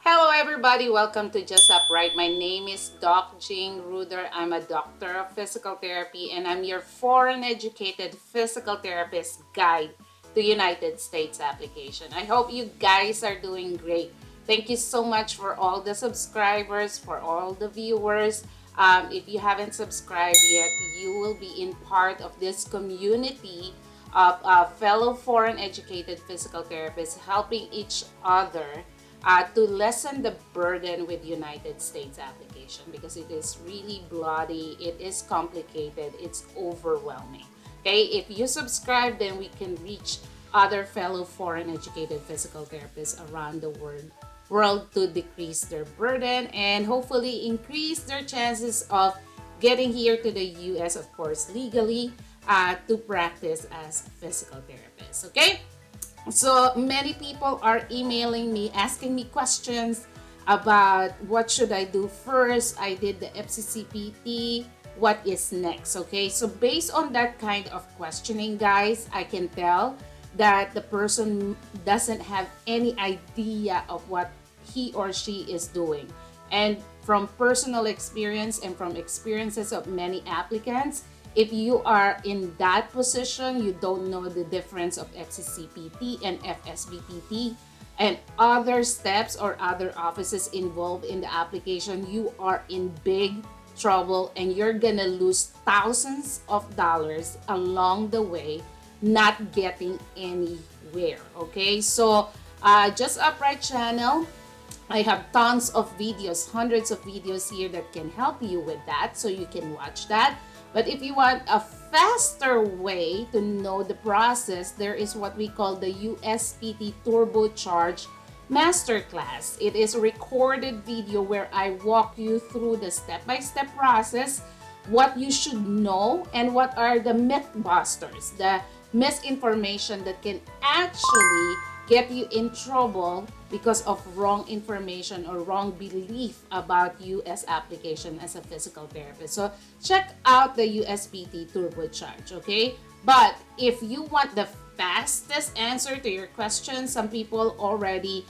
Hello everybody, welcome to Just Upright. My name is Doc Jane Ruder. I'm a doctor of physical therapy and I'm your foreign educated physical therapist guide to United States application. I hope you guys are doing great. Thank you so much for all the subscribers, for all the viewers. If you haven't subscribed yet, you will be in part of this community of fellow foreign educated physical therapists helping each other to lessen the burden with United States application because it is really bloody, it is complicated, it's overwhelming. Okay, if you subscribe, then we can reach other fellow foreign educated physical therapists around the world to decrease their burden and hopefully increase their chances of getting here to the US, of course, legally to practice as physical therapists. Okay. So many people are emailing me, asking me questions about what should I do first. I did the FCCPT. What is next? Okay, so based on that kind of questioning, guys, I can tell that the person doesn't have any idea of what he or she is doing. And from personal experience and from experiences of many applicants, if you are in that position, you don't know the difference of FCCPT and FSBPT and other steps or other offices involved in the application, you are in big trouble and you're gonna lose thousands of dollars along the way, not getting anywhere. Okay, so Just Upright channel, I have tons of videos, hundreds of videos here that can help you with that, so you can watch that. But if you want a faster way to know the process, there is what we call the USPT Turbocharge Masterclass. It is a recorded video where I walk you through the step-by-step process, what you should know, and what are the myth busters, the misinformation that can actually get you in trouble because of wrong information or wrong belief about US application as a physical therapist. So check out the USPT Turbocharge, okay? But if you want the fastest answer to your question, some people already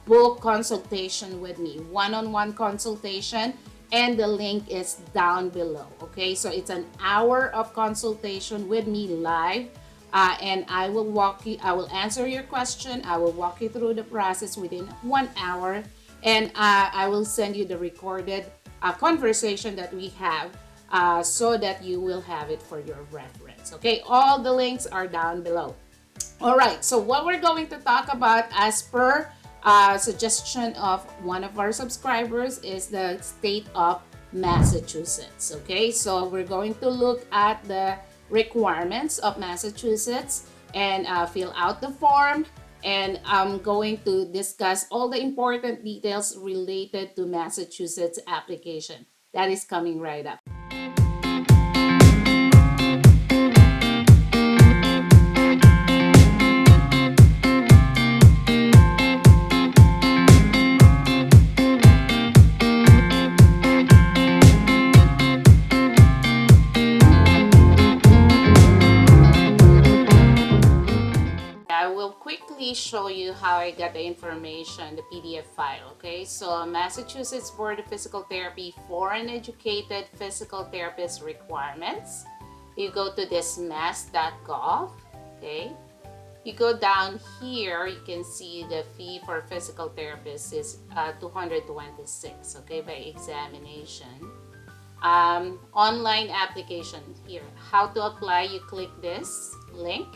book consultation with me, one-on-one consultation, and the link is down below, okay? So it's an hour of consultation with me live. And I will answer your question. I will walk you through the process within 1 hour. And I will send you the recorded conversation that we have so that you will have it for your reference. Okay, all the links are down below. All right, so what we're going to talk about as per suggestion of one of our subscribers is the state of Massachusetts. Okay, so we're going to look at the requirements of Massachusetts and fill out the form, and I'm going to discuss all the important details related to Massachusetts application. That is coming right up. I will quickly show you how I got the information, the PDF file, okay? So Massachusetts Board of Physical Therapy Foreign Educated Physical Therapist Requirements. You go to this mass.gov, okay? You go down here, you can see the fee for physical therapists is $226, okay, by examination. Online application here. How to apply, you click this link.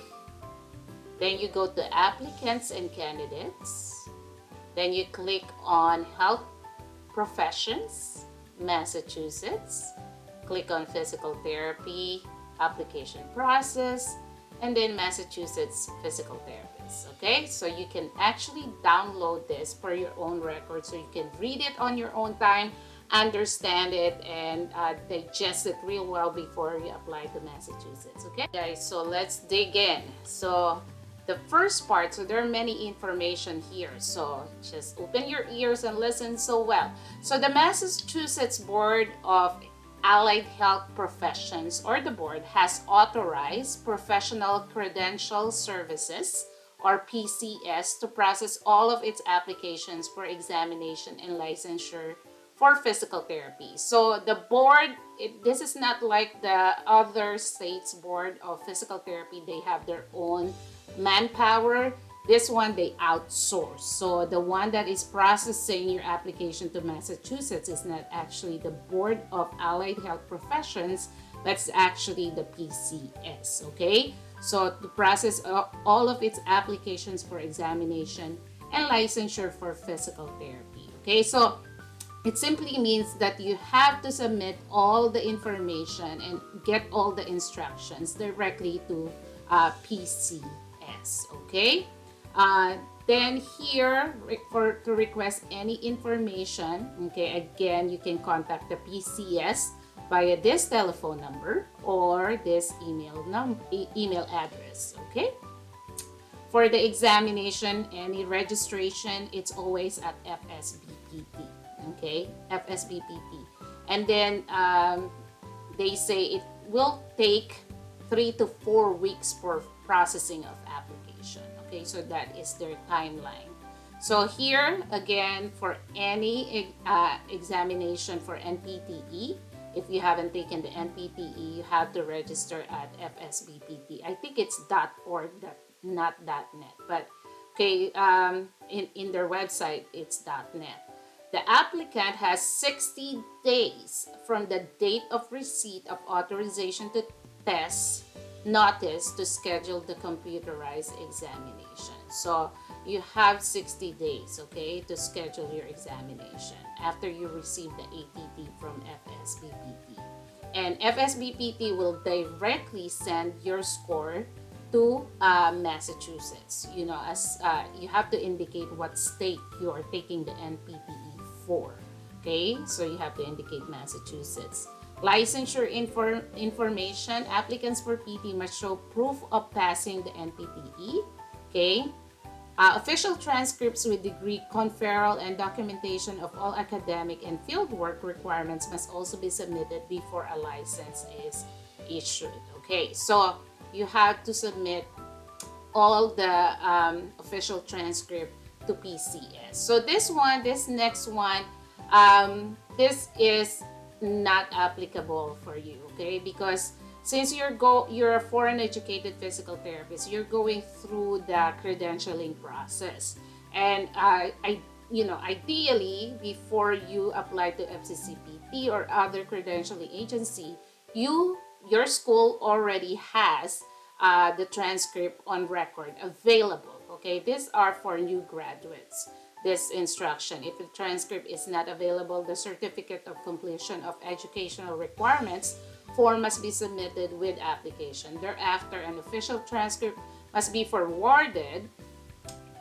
Then you go to applicants and candidates. Then you click on health professions, Massachusetts. Click on physical therapy, application process, and then Massachusetts physical therapist. Okay, so you can actually download this for your own record so you can read it on your own time, understand it, and digest it real well before you apply to Massachusetts. Okay, guys, so let's dig in. So the first part, so there are many information here, so just open your ears and listen so well. So the Massachusetts Board of Allied Health Professions, or the board, has authorized professional credential services or PCS to process all of its applications for examination and licensure for physical therapy. So the board, this is not like the other states board of physical therapy. They have their own manpower. This one they outsource. So the one that is processing your application to Massachusetts is not actually the Board of Allied Health Professions, but it's actually the PCS, okay? So to process all of its applications for examination and licensure for physical therapy, okay? So it simply means that you have to submit all the information and get all the instructions directly to PCS, okay? Then here, to request any information, okay, again, you can contact the PCS via this telephone number or this email address, okay? For the examination, any registration, it's always at FSBPT, okay? FSBPT. And then they say it will take 3 to 4 weeks for processing of application. Okay, so that is their timeline. So here again, for any examination for NPTE, if you haven't taken the NPTE, you have to register at FSBPT. I think it's .org, not .net, but okay, in their website it's .net. The applicant has 60 days from the date of receipt of authorization to test notice to schedule the computerized examination. So you have 60 days, okay, to schedule your examination after you receive the ATT from FSBPT. And FSBPT will directly send your score to Massachusetts. You know, as you have to indicate what state you are taking the NPTE for. Okay, so you have to indicate Massachusetts. Licensure information, applicants for PT must show proof of passing the NPTE. Okay. Official transcripts with degree conferral and documentation of all academic and fieldwork requirements must also be submitted before a license is issued. Okay, so you have to submit all the official transcript to PCS. So this next one, this is not applicable for you, okay? Because since you're a foreign educated physical therapist, you're going through the credentialing process, and ideally before you apply to FCCPT or other credentialing agency, your school already has the transcript on record available. Okay, these are for new graduates. This instruction, if the transcript is not available, the certificate of completion of educational requirements form must be submitted with application. Thereafter, an official transcript must be forwarded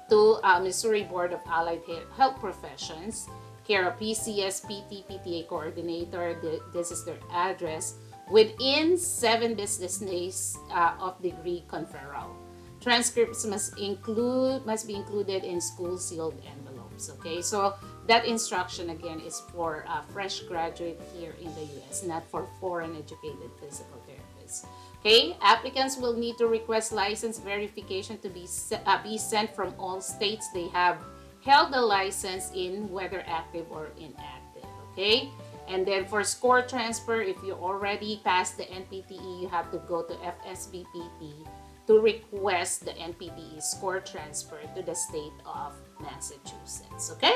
to Missouri Board of Allied Health Professions, care of PCS, PT, PTA coordinator. This is their address, within 7 business days of degree conferral. Transcripts must be included in school sealed envelopes. Okay, so that instruction again is for fresh graduate here in the U.S., not for foreign educated physical therapists. Okay, applicants will need to request license verification to be sent from all states they have held the license in, whether active or inactive. Okay, and then for score transfer, if you already passed the NPTE, you have to go to FSBPT to request the NPTE score transfer to the state of Massachusetts. Okay?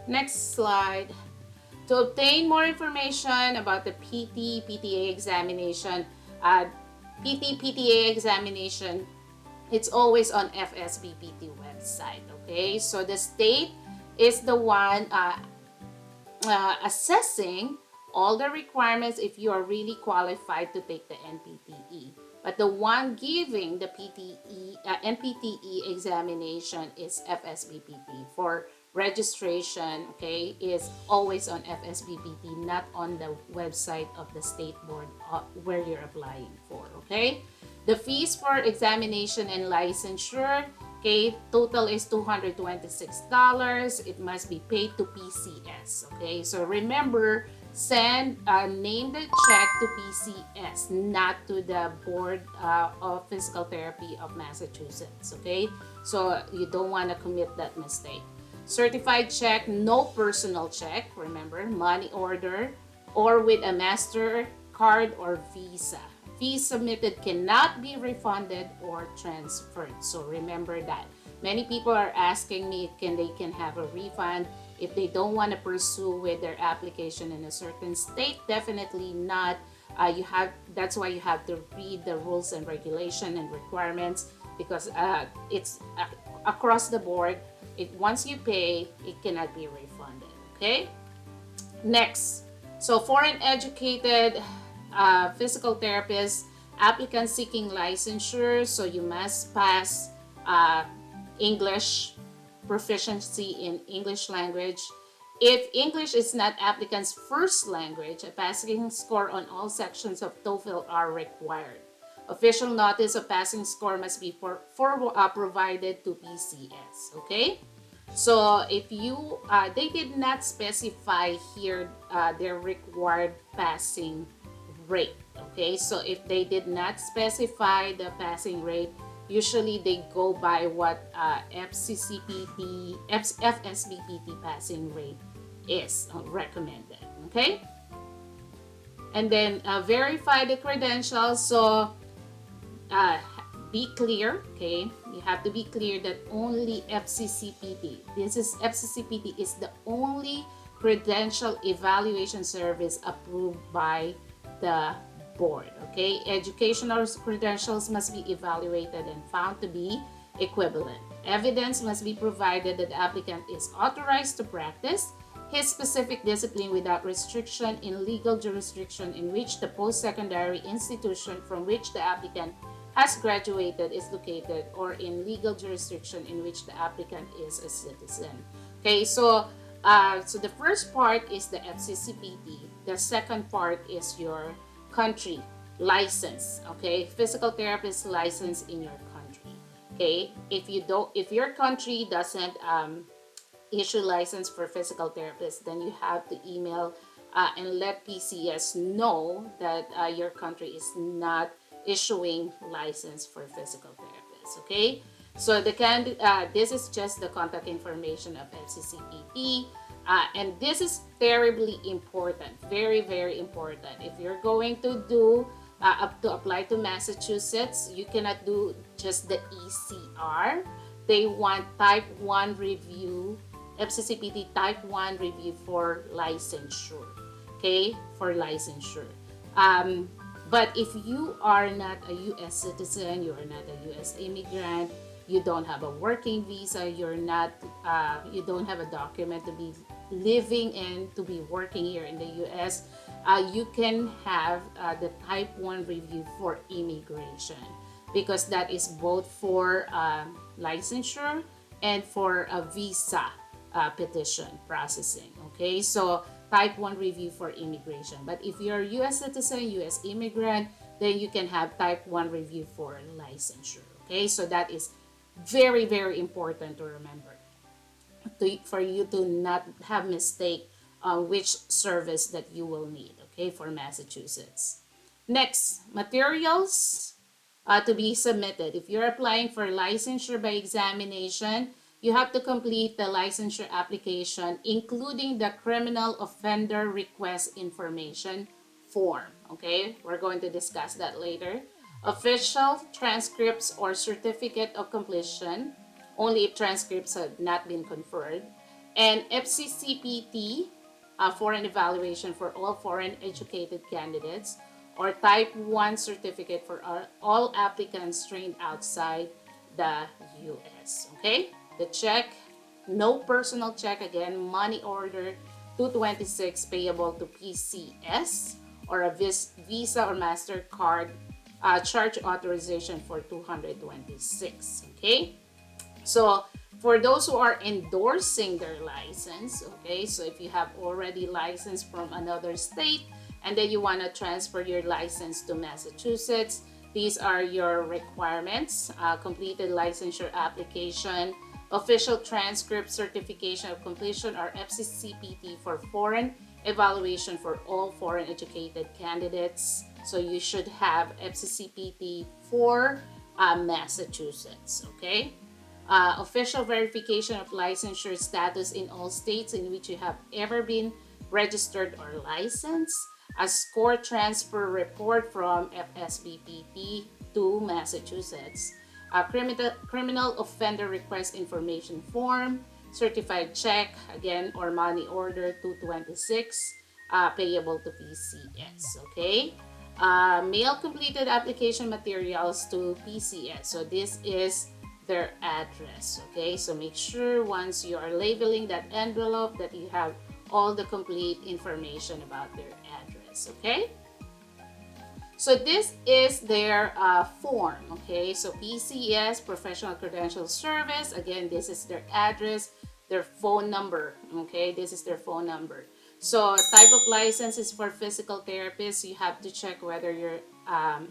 Next slide. To obtain more information about the PT, PTA examination, PTA examination, it's always on FSBPT website. Okay? So the state is the one assessing all the requirements if you are really qualified to take the NPTE. But the one giving the NPTE examination is FSBPT. For registration, okay, is always on FSBPT, not on the website of the state board where you're applying for, okay? The fees for examination and licensure, okay, total is $226. It must be paid to PCS, okay? So remember, send name the check to PCS, not to the Board of Physical Therapy of Massachusetts. Okay, so you don't want to commit that mistake. Certified check, no personal check, remember, money order, or with a MasterCard or Visa. Fees submitted cannot be refunded or transferred. So remember that. Many people are asking me if they can have a refund if they don't want to pursue with their application in a certain state. Definitely not. That's why you have to read the rules and regulation and requirements, because it's across the board. Once you pay, it cannot be refunded. Okay. Next, so foreign educated physical therapists, applicants seeking licensure. So you must pass English, proficiency in English language. If English is not applicant's first language, a passing score on all sections of TOEFL are required. Official notice of passing score must be provided to PCS. Okay, so if you they did not specify here their required passing rate. Okay, so if they did not specify the passing rate, usually they go by what FCCPT, FSBPT passing rate is recommended. Okay, and then verify the credentials. So be clear. Okay, you have to be clear that only FCCPT. FCCPT is the only credential evaluation service approved by the board. Okay, educational credentials must be evaluated and found to be equivalent. Evidence must be provided that the applicant is authorized to practice his specific discipline without restriction in legal jurisdiction in which the post-secondary institution from which the applicant has graduated is located, or in legal jurisdiction in which the applicant is a citizen. Okay, so the first part is the FCCPT. The second part is your country license. Okay, physical therapist license in your country. Okay, if your country doesn't issue license for physical therapists, then you have to email and let PCS know that your country is not issuing license for physical therapists. Okay, so this is just the contact information of FCCPT. And this is terribly important, very, very important. If you're going to apply to Massachusetts, you cannot do just the ECR. They want type 1 review, FCCPT type 1 review for licensure. Okay, for licensure. But if you are not a U.S. citizen, you are not a U.S. immigrant, you don't have a working visa, you don't have a document to be living and to be working here in the U.S., you can have the type 1 review for immigration, because that is both for licensure and for a visa petition processing. Okay, so type 1 review for immigration. But if you're a U.S. citizen, U.S. immigrant, then you can have type 1 review for licensure. Okay, so that is very, very important to remember, for you to not have mistake on which service that you will need. Okay, for Massachusetts. Next, materials to be submitted. If you're applying for licensure by examination, you have to complete the licensure application, including the criminal offender request information form. Okay, we're going to discuss that later. Official transcripts or certificate of completion, only if transcripts have not been conferred, and FCCPT foreign evaluation for all foreign educated candidates, or type 1 certificate for all applicants trained outside the U.S. Okay, the check, no personal check, again, money order 226 payable to PCS, or a Visa or MasterCard charge authorization for 226. Okay, so for those who are endorsing their license, okay, so if you have already licensed from another state and then you want to transfer your license to Massachusetts, these are your requirements. Completed licensure application, official transcript certification of completion or FCCPT for foreign evaluation for all foreign educated candidates. So you should have FCCPT for Massachusetts, okay? Official verification of licensure status in all states in which you have ever been registered or licensed. A score transfer report from FSBPT to Massachusetts. A criminal offender request information form, certified check, again, or money order 226, payable to PCS, okay? Mail completed application materials to PCS. So this is their address, okay? So make sure once you are labeling that envelope that you have all the complete information about their address, okay? So this is their form, okay? So PCS, Professional Credential Service. Again, this is their address, their phone number, okay? This is their phone number. So type of license is for physical therapists. You have to check whether you're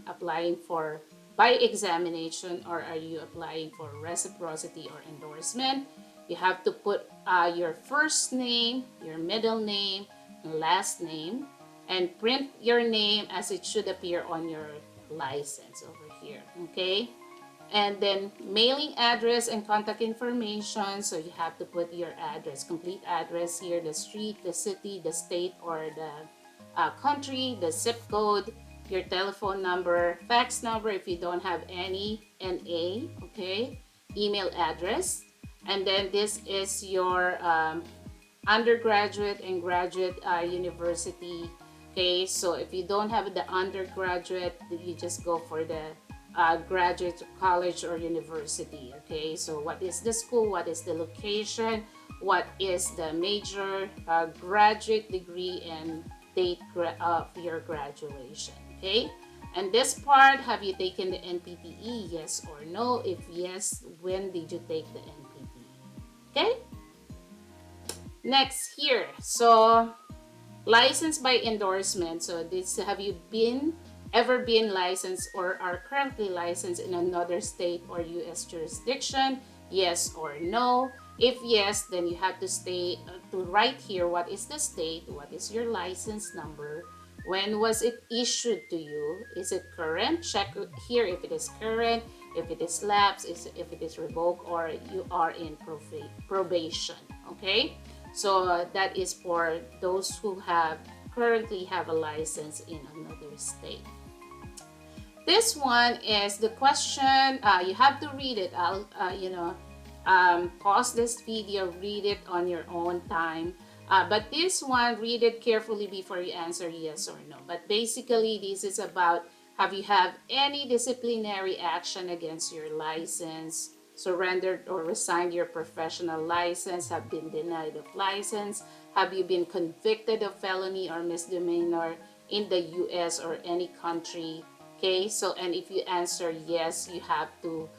applying for by examination or are you applying for reciprocity or endorsement. You have to put your first name, your middle name, last name, and print your name as it should appear on your license over here, okay? And then mailing address and contact information. So you have to put your address, complete address here, the street, the city, the state, or the country, the zip code, your telephone number, fax number if you don't have any, NA, okay? Email address. And then this is your undergraduate and graduate university. Okay, so if you don't have the undergraduate, you just go for the graduate college or university. Okay, so what is the school, what is the location, what is the major, graduate degree, and date of your graduation. Okay, and this part, have you taken the NPTE? Yes or no? If yes, when did you take the NPTE? Okay, next here, so licensed by endorsement. So this, have you ever been licensed or are currently licensed in another state or US jurisdiction? Yes or no? If yes, then you have to write here what is the state, what is your license number, when was it issued to you, is it current? Check here if it is current, if it is lapsed, if it is revoked, or you are in probation, okay? So that is for those who currently have a license in another state. This one is the question. You have to read it. I'll pause this video, read it on your own time. But this one, read it carefully before you answer yes or no. But basically, this is about, have you had any disciplinary action against your license, surrendered or resigned your professional license, have been denied of license, have you been convicted of felony or misdemeanor in the US or any country? Okay, so and if you answer yes, you have to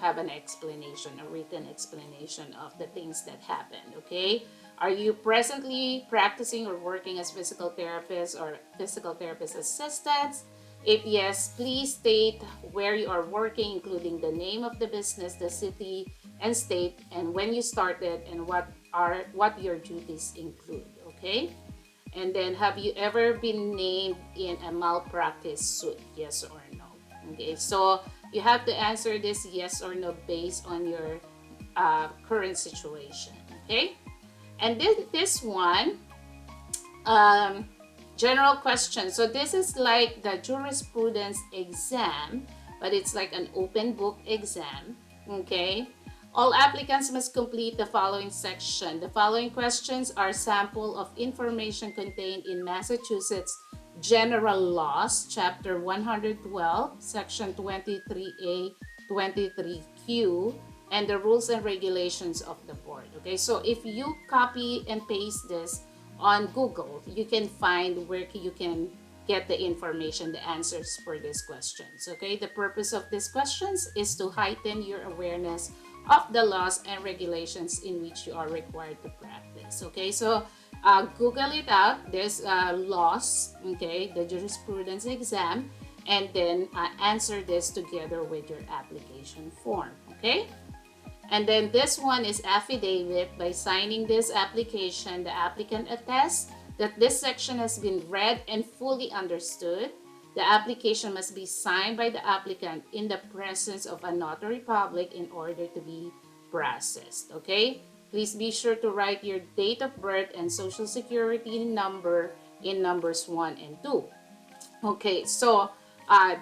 have an explanation, a written explanation of the things that happened, okay? Are you presently practicing or working as physical therapist or physical therapist assistants? If yes, please state where you are working, including the name of the business, the city and state, and when you started, and what your duties include, okay? And then, have you ever been named in a malpractice suit? Yes or no? Okay, so you have to answer this yes or no based on your current situation, okay? And then this one, general question. So this is like the jurisprudence exam, but it's like an open book exam, okay? All applicants must complete the following section. The following questions are sample of information contained in Massachusetts General Laws, Chapter 112, Section 23A, 23Q, and the rules and regulations of the board. Okay, so if you copy and paste this on Google, you can find where you can get the information, the answers for these questions. Okay, the purpose of these questions is to heighten your awareness of the laws and regulations in which you are required to practice. Okay, so Google it out. There's laws, okay, the jurisprudence exam, and then answer this together with your application form, okay? And then this one is affidavit. By signing this application, the applicant attests that this section has been read and fully understood. The application must be signed by the applicant in the presence of a notary public in order to be processed. Okay? Please be sure to write your date of birth and social security number in numbers 1 and 2. Okay, so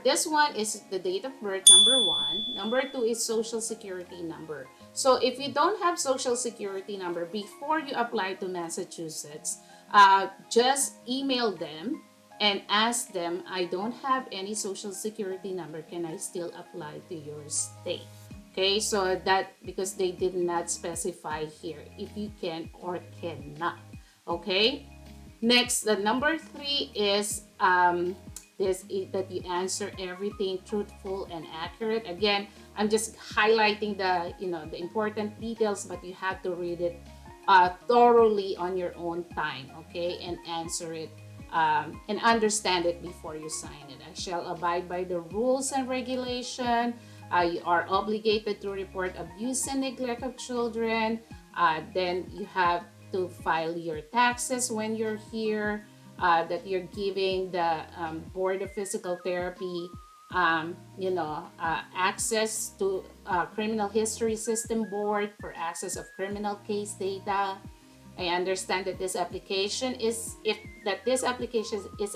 this one is the date of birth, number 1. Number 2 is social security number. So if you don't have social security number before you apply to Massachusetts, just email them and ask them, I don't have any social security number, can I still apply to your state? Okay, so that because they did not specify here if you can or cannot. Okay, next, the number 3 is that you answer everything truthful and accurate. Again, I'm just highlighting the the important details, but you have to read it thoroughly on your own time, okay, and answer it and understand it before you sign it. I shall abide by the rules and regulation. You are obligated to report abuse and neglect of children. Then you have to file your taxes when you're here. That you're giving the Board of Physical Therapy, access to Criminal History System Board for access of criminal case data. I understand that this application is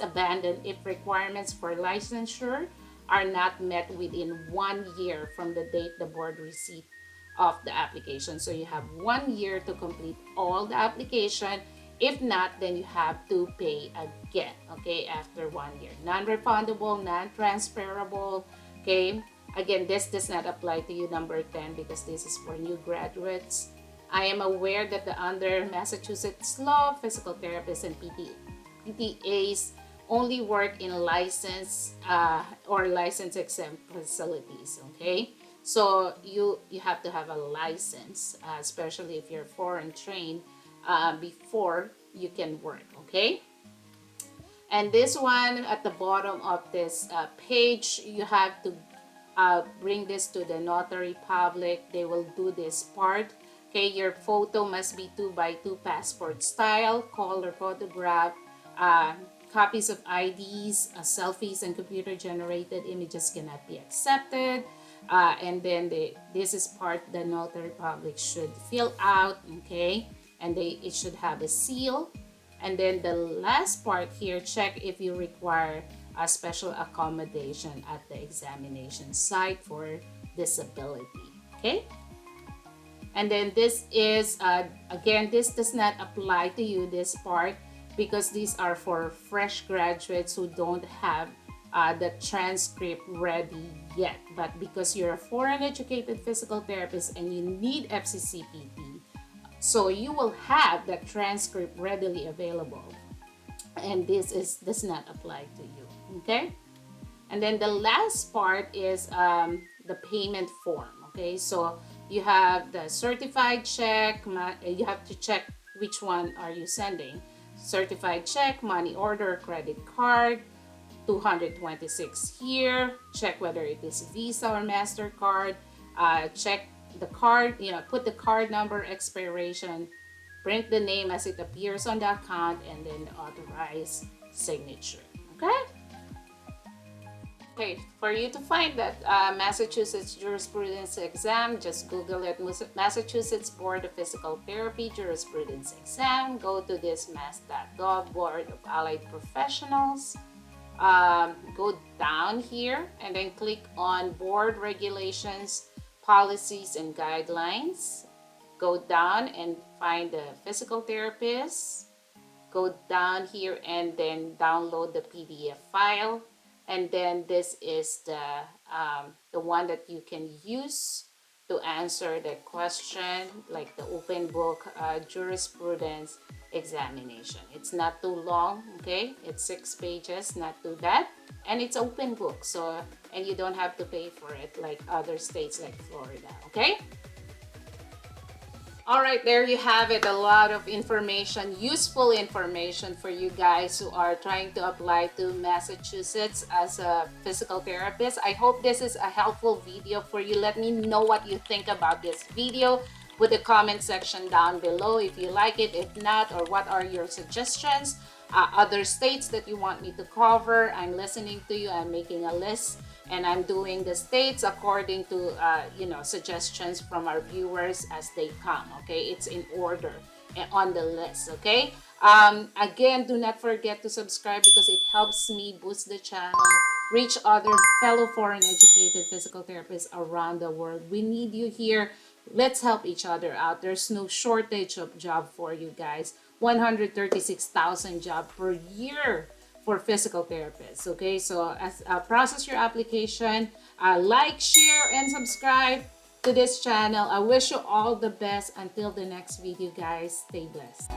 abandoned if requirements for licensure are not met within 1 year from the date the board receipt of the application. So you have 1 year to complete all the application. If not, then you have to pay again, okay, after 1 year. Non-refundable, non-transferable, okay? Again, this does not apply to you, number 10, because this is for new graduates. I am aware that under Massachusetts law, physical therapists and PTAs only work in license or license exempt facilities, okay? So you have to have a license, especially if you're foreign trained, before you can work, okay? And this one at the bottom of this page, you have to bring this to the notary public. They will do this part. Okay, your photo must be 2x2 passport style, color photograph. Copies of IDs, selfies, and computer generated images cannot be accepted. And then this is part the notary public should fill out, okay? And it should have a seal. And then the last part here, check if you require a special accommodation at the examination site for disability, okay? And then this is, again, this does not apply to you, this part, because these are for fresh graduates who don't have the transcript ready yet. But because you're a foreign educated physical therapist and you need FCCPT, so you will have that transcript readily available. And this does not apply to you, okay? And then the last part is the payment form, okay? So you have the certified check. You have to check which one are you sending. Certified check, money order, credit card, 226 here. Check whether it is Visa or MasterCard. Check the card, put the card number, expiration, print the name as it appears on the account, and then the authorized signature, okay? Okay, for you to find that Massachusetts Jurisprudence exam, just Google it, Massachusetts Board of Physical Therapy Jurisprudence exam. Go to this mass.gov, Board of Allied Professionals. Go down here and then click on Board Regulations, Policies, and Guidelines. Go down and find the physical therapist. Go down here and then download the PDF file. And then this is the one that you can use to answer the question, like the open book jurisprudence examination. It's not too long, okay? It's 6 pages, not too bad. And it's open book, so, and you don't have to pay for it like other states like Florida, okay? All right, there you have it. A lot of information, useful information for you guys who are trying to apply to Massachusetts as a physical therapist. I hope this is a helpful video for you. Let me know what you think about this video with the comment section down below if you like it, if not, or what are your suggestions, other states that you want me to cover. I'm listening to you. I'm making a list and I'm doing the states according to suggestions from our viewers as they come. Okay, it's in order and on the list. Okay, again, do not forget to subscribe because it helps me boost the channel, reach other fellow foreign educated physical therapists around the world. We need you here. Let's help each other out. There's no shortage of job for you guys. 136,000 job per year for physical therapists. Okay, so as process your application, like, share, and subscribe to this channel. I wish you all the best. Until the next video, guys, stay blessed.